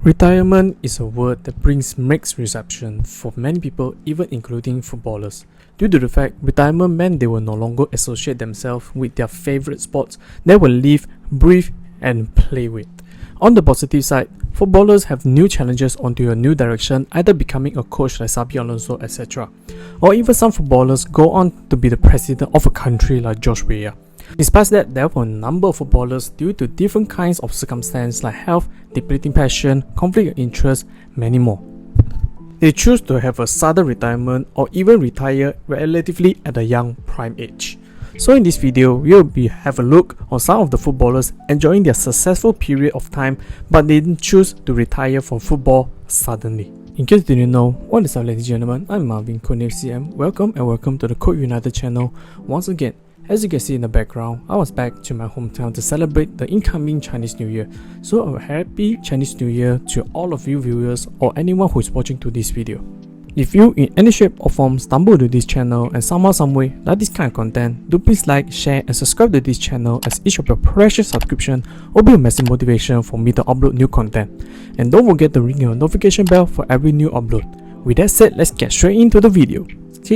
Retirement is a word that brings mixed reception for many people, even including footballers. Due to the fact retirement meant they will no longer associate themselves with their favorite sports they will live, breathe, and play with. On the positive side, footballers have new challenges onto a new direction, either becoming a coach like Xabi Alonso, etc. Or even some footballers go on to be the president of a country like George Weah. Despite that, there were a number of footballers due to different kinds of circumstances like health, depleting passion, conflict of interest, many more. They choose to have a sudden retirement or even retire relatively at a young prime age. So in this video, we will have a look on some of the footballers enjoying their successful period of time but they didn't choose to retire from football suddenly. In case you didn't know, what is up ladies and gentlemen, I'm Marvin, codename CM. Welcome to the Code United channel once again. As you can see in the background, I was back to my hometown to celebrate the incoming Chinese New Year. So a happy Chinese New Year to all of you viewers or anyone who is watching to this video. If you in any shape or form stumble to this channel and somehow some way like this kind of content, do please like, share and subscribe to this channel, as each of your precious subscription will be a massive motivation for me to upload new content. And don't forget to ring your notification bell for every new upload. With that said, let's get straight into the video.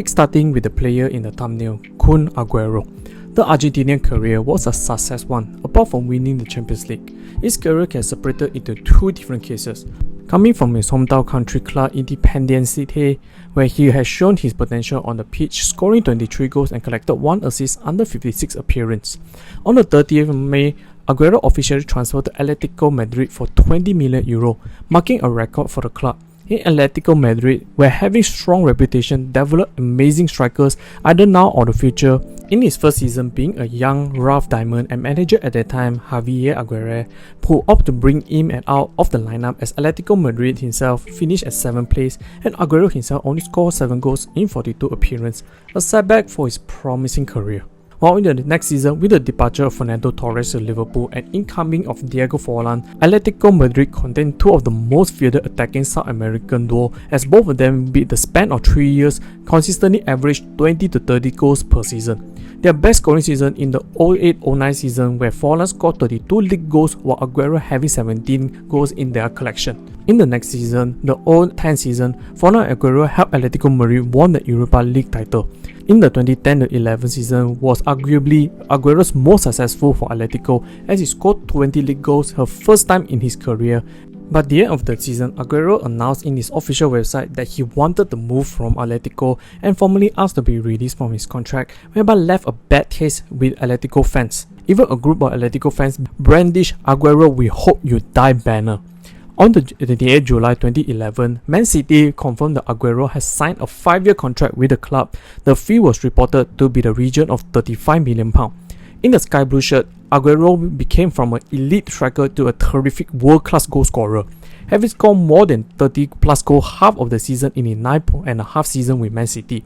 Starting with the player in the thumbnail, Aguero. The Argentinian career was a success one, apart from winning the Champions League. His career can be separated into two different cases. Coming from his hometown country club Independiente, where he has shown his potential on the pitch, scoring 23 goals and collected 1 assist under 56 appearances. On the 30th of May, Aguero officially transferred to Atletico Madrid for €20 million, marking a record for the club. In Atletico Madrid, where having strong reputation, developed amazing strikers either now or the future. In his first season being a young, rough diamond and manager at that time, Javier Aguero, who opted to bring him and out of the lineup as Atletico Madrid himself finished at 7th place and Aguero himself only scored 7 goals in 42 appearances, a setback for his promising career. While in the next season, with the departure of Fernando Torres to Liverpool and incoming of Diego Forlan, Atletico Madrid contained two of the most feared attacking South American duo, as both of them beat the span of 3 years consistently averaged 20 to 30 goals per season. Their best scoring season in the 08-09 season, where Forlan scored 32 league goals while Aguero having 17 goals in their collection. In the next season, the 010 season, Forlan and Aguero helped Atletico Madrid won the Europa League title. In the 2010-11 season was arguably Aguero's most successful for Atletico, as he scored 20 league goals, her first time in his career. But at the end of the season, Aguero announced in his official website that he wanted to move from Atletico and formally asked to be released from his contract, whereby left a bad taste with Atletico fans. Even a group of Atletico fans brandished Aguero "We hope you die" banner. On the 28th July 2011, Man City confirmed that Aguero has signed a 5-year contract with the club. The fee was reported to be the region of £35 million. In the sky blue shirt, Aguero became from an elite striker to a terrific world-class goal scorer, having scored more than 30 plus goals half of the season in his 9.5 season with Man City.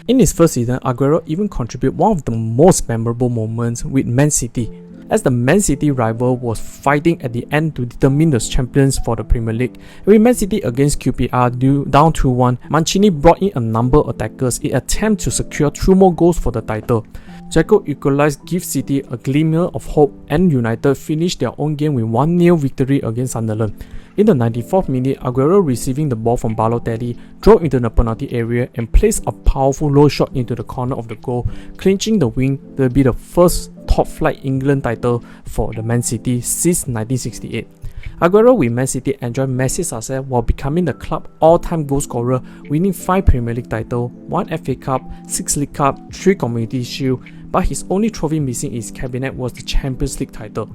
In his first season, Aguero even contributed one of the most memorable moments with Man City, as the Man City rival was fighting at the end to determine the champions for the Premier League. With Man City against QPR down 2-1, Mancini brought in a number of attackers in attempt to secure 2 more goals for the title. Jacko equalized, give City a glimmer of hope, and United finished their own game with 1-0 victory against Sunderland. In the 94th minute, Aguero, receiving the ball from Balotelli, drove into the penalty area and placed a powerful low shot into the corner of the goal, clinching the win to be the first top-flight England title for the Man City since 1968. Aguero with Man City enjoyed massive success while becoming the club's all-time goal scorer, winning 5 Premier League titles, 1 FA Cup, 6 League Cup, 3 Community Shield, but his only trophy missing in his cabinet was the Champions League title.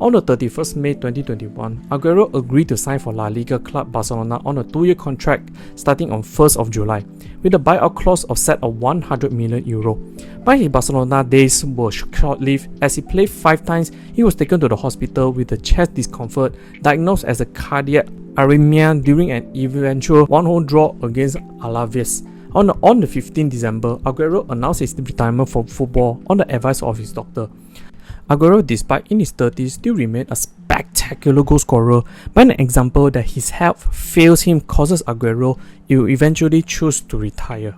On the 31st May 2021, Aguero agreed to sign for La Liga club Barcelona on a 2-year contract starting on 1st of July, with a buyout clause of set of €100 million. But his Barcelona days were short-lived, as he played 5 times. He was taken to the hospital with a chest discomfort, diagnosed as a cardiac arrhythmia during an eventual 1-1 draw against Alaves. On the 15th December, Aguero announced his retirement from football on the advice of his doctor. Aguero, despite in his 30s, still remained a spectacular goal scorer, but an example that his health fails him causes Aguero to eventually choose to retire.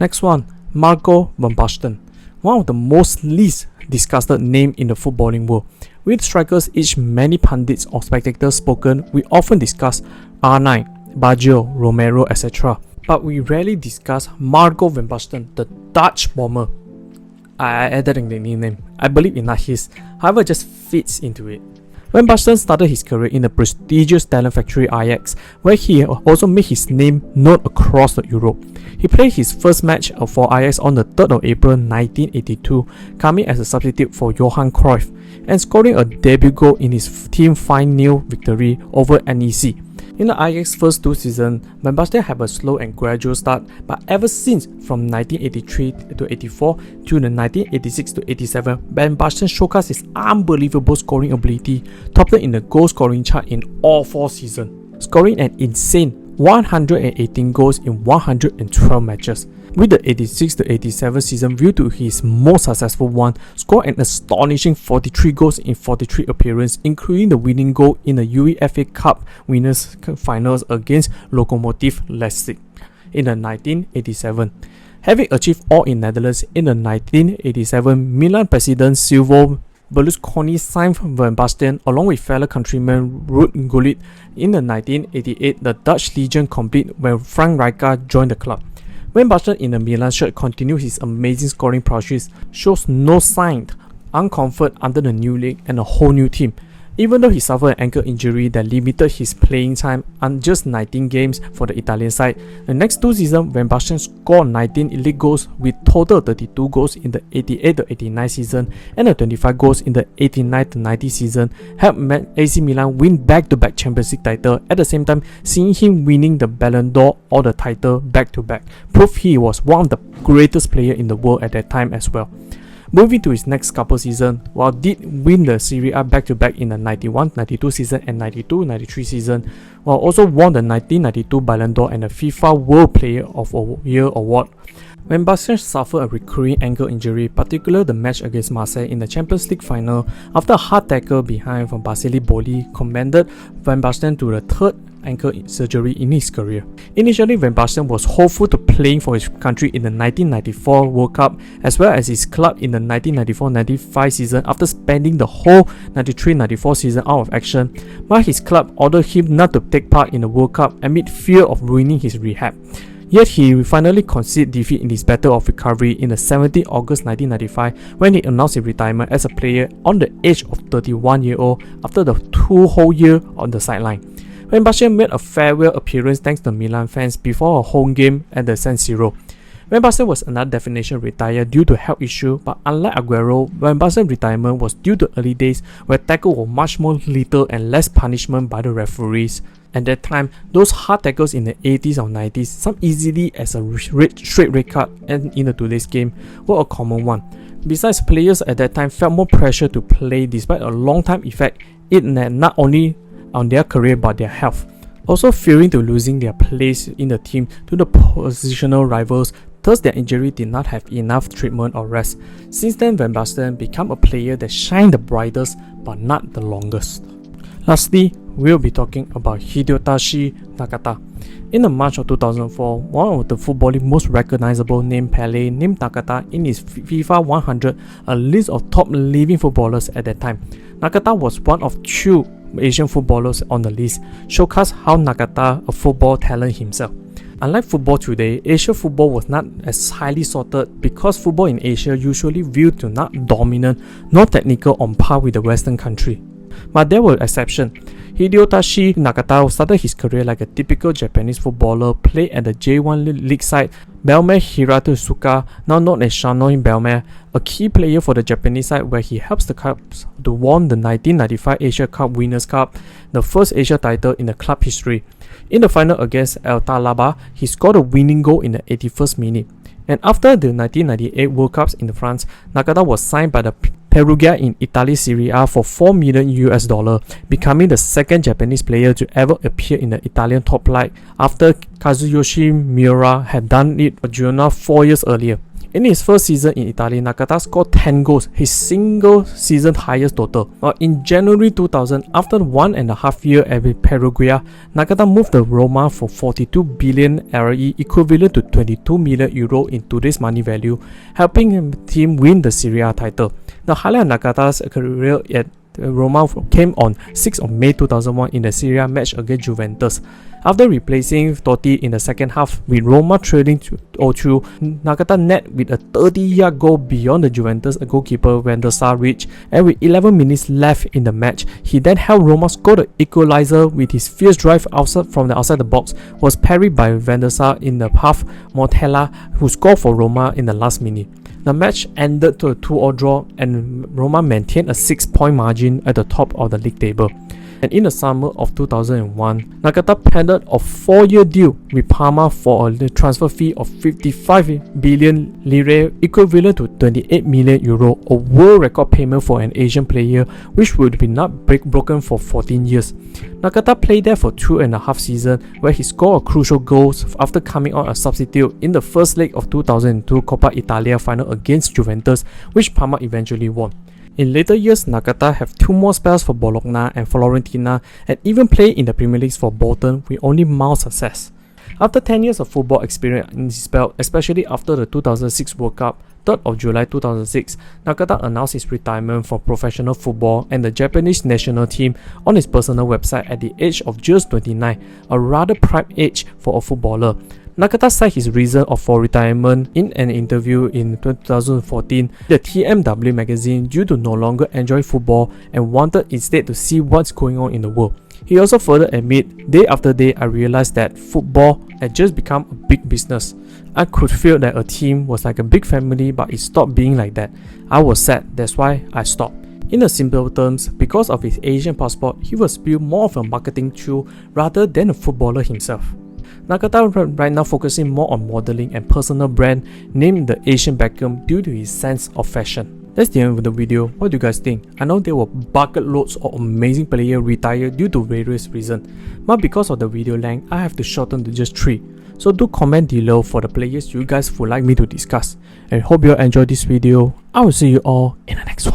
Next one, Marco van Basten, one of the most least discussed name in the footballing world. With strikers each many pundits or spectators spoken, we often discuss R9, Baggio, Romero, etc. But we rarely discuss Marco van Basten, the Dutch bomber. I added a name. I believe in not his, however it just fits into it. Van Basten started his career in the prestigious talent factory Ajax, where he also made his name known across Europe. He played his first match for Ajax on the 3rd of April 1982, coming as a substitute for Johan Cruyff, and scoring a debut goal in his team 5-0 victory over NEC. In the Ajax first 2 seasons, Van Basten had a slow and gradual start, but ever since from 1983 to 84 to the 1986 to 87, Van Basten showcased his unbelievable scoring ability, topping in the goal scoring chart in all 4 seasons, scoring an insane 118 goals in 112 matches. With the 86 to 87 season viewed to his most successful one, scored an astonishing 43 goals in 43 appearances, including the winning goal in the UEFA Cup Winners' Finals against Lokomotiv Leipzig in the 1987. Having achieved all in Netherlands in the 1987, Milan president Silvio Berlusconi signed Van Basten along with fellow countryman Ruud Gullit. In the 1988, the Dutch Legion complete when Frank Rijkaard joined the club. Van Basten in the Milan shirt continued his amazing scoring prowess, shows no sign of comfort under the new league and a whole new team. Even though he suffered an ankle injury that limited his playing time on just 19 games for the Italian side, the next 2 seasons Van Basten scored 19 league goals with total 32 goals in the 88-89 season and 25 goals in the 89-90 season, helped AC Milan win back-to-back Champions League title. At the same time, seeing him winning the Ballon d'Or or the title back-to-back proved he was one of the greatest players in the world at that time as well. Moving to his next couple seasons, while did win the Serie A back-to-back in the 91-92 season and 92-93 season, while also won the 1992 Ballon d'Or and the FIFA World Player of the Year award. Van Basten suffered a recurring ankle injury, particularly the match against Marseille in the Champions League final, after a hard tackle behind from Basile Boli commended Van Basten to the 3rd ankle surgery in his career. Initially, Van Basten was hopeful to playing for his country in the 1994 World Cup as well as his club in the 1994-95 season after spending the whole 93-94 season out of action, but his club ordered him not to take part in the World Cup amid fear of ruining his rehab. Yet he finally conceded defeat in his battle of recovery in the 17th August 1995 when he announced his retirement as a player on the age of 31-year-old after the 2 whole years on the sideline. Van Basten made a farewell appearance thanks to Milan fans before a home game at the San Siro. Van Basten was another definition retired due to health issue, but unlike Aguero, Van Basten's retirement was due to early days where tackles were much more lethal and less punishment by the referees. At that time, those hard tackles in the 80s or 90s, some easily as a straight red card and in today's game, were a common one. Besides, players at that time felt more pressure to play despite a long-time effect it had not only on their career but their health. Also fearing to losing their place in the team to the positional rivals, thus their injury did not have enough treatment or rest. Since then, Van Basten became a player that shined the brightest but not the longest. Lastly, we'll be talking about Hideyoshi Nakata. In the March of 2004, one of the football's most recognizable name, Pele, named Nakata in his FIFA 100, a list of top living footballers at that time. Nakata was one of 2 Asian footballers on the list, showcase how Nakata a football talent himself. Unlike football today, Asian football was not as highly sorted because football in Asia usually viewed to not dominant nor technical on par with the Western country. But there were exceptions. Hideyoshi Nakata started his career like a typical Japanese footballer, played at the J1 league side Belmare Hiratsuka, now known as Shannon Belmare, a key player for the Japanese side where he helps the Cubs to win the 1995 Asia Cup Winners' Cup, the first Asia title in the club history. In the final against El Talaba, he scored a winning goal in the 81st minute. And after the 1998 World Cups in France, Nakata was signed by the Perugia in Italy Serie A for $4 million, becoming the second Japanese player to ever appear in the Italian top flight after Kazuyoshi Miura had done it for Genoa 4 years earlier. In his first season in Italy, Nakata scored 10 goals, his single season highest total. While in January 2000, after 1.5 years at Perugia, Nakata moved to Roma for 42 billion RE, equivalent to 22 million euro in today's money value, helping him team win the Serie A title. The highlight of Nakata's career at Roma came on 6th of May 2001 in the Serie A match against Juventus. After replacing Totti in the second half, with Roma trailing 2-0, Nakata net with a 30-yard goal beyond the Juventus goalkeeper Van der Sar reach, and with 11 minutes left in the match, he then helped Roma score the equalizer with his fierce drive outside the box, was parried by Van der Sar in the half. Montella, who scored for Roma in the last minute. The match ended to a 2-2 draw, and Roma maintained a 6-point margin at the top of the league table. And in the summer of 2001, Nakata penned a 4-year deal with Parma for a transfer fee of 55 billion lire, equivalent to 28 million euro, a world record payment for an Asian player, which would be not broken for 14 years. Nakata played there for 2.5 seasons, where he scored a crucial goal after coming on as a substitute in the first leg of 2002 Coppa Italia final against Juventus, which Parma eventually won. In later years, Nakata have 2 more spells for Bologna and Fiorentina, and even played in the Premier League for Bolton with only mild success. After 10 years of football experience in his belt, especially after the 2006 World Cup, 3rd of July 2006, Nakata announced his retirement from professional football and the Japanese national team on his personal website at the age of just 29, a rather prime age for a footballer. Nakata cited his reason for retirement in an interview in 2014 with the TMW magazine due to no longer enjoy football and wanted instead to see what's going on in the world. He also further admit, "Day after day I realized that football had just become a big business. I could feel that a team was like a big family, but it stopped being like that. I was sad, that's why I stopped." In the simple terms, because of his Asian passport, he was viewed more of a marketing tool rather than a footballer himself. Nakata right now focusing more on modeling and personal brand, named the Asian Beckham due to his sense of fashion. That's the end of the video. What do you guys think? I know there were bucket loads of amazing players retired due to various reasons, but because of the video length, I have to shorten to just 3. So do comment below for the players you guys would like me to discuss. And hope you all enjoyed this video. I will see you all in the next one.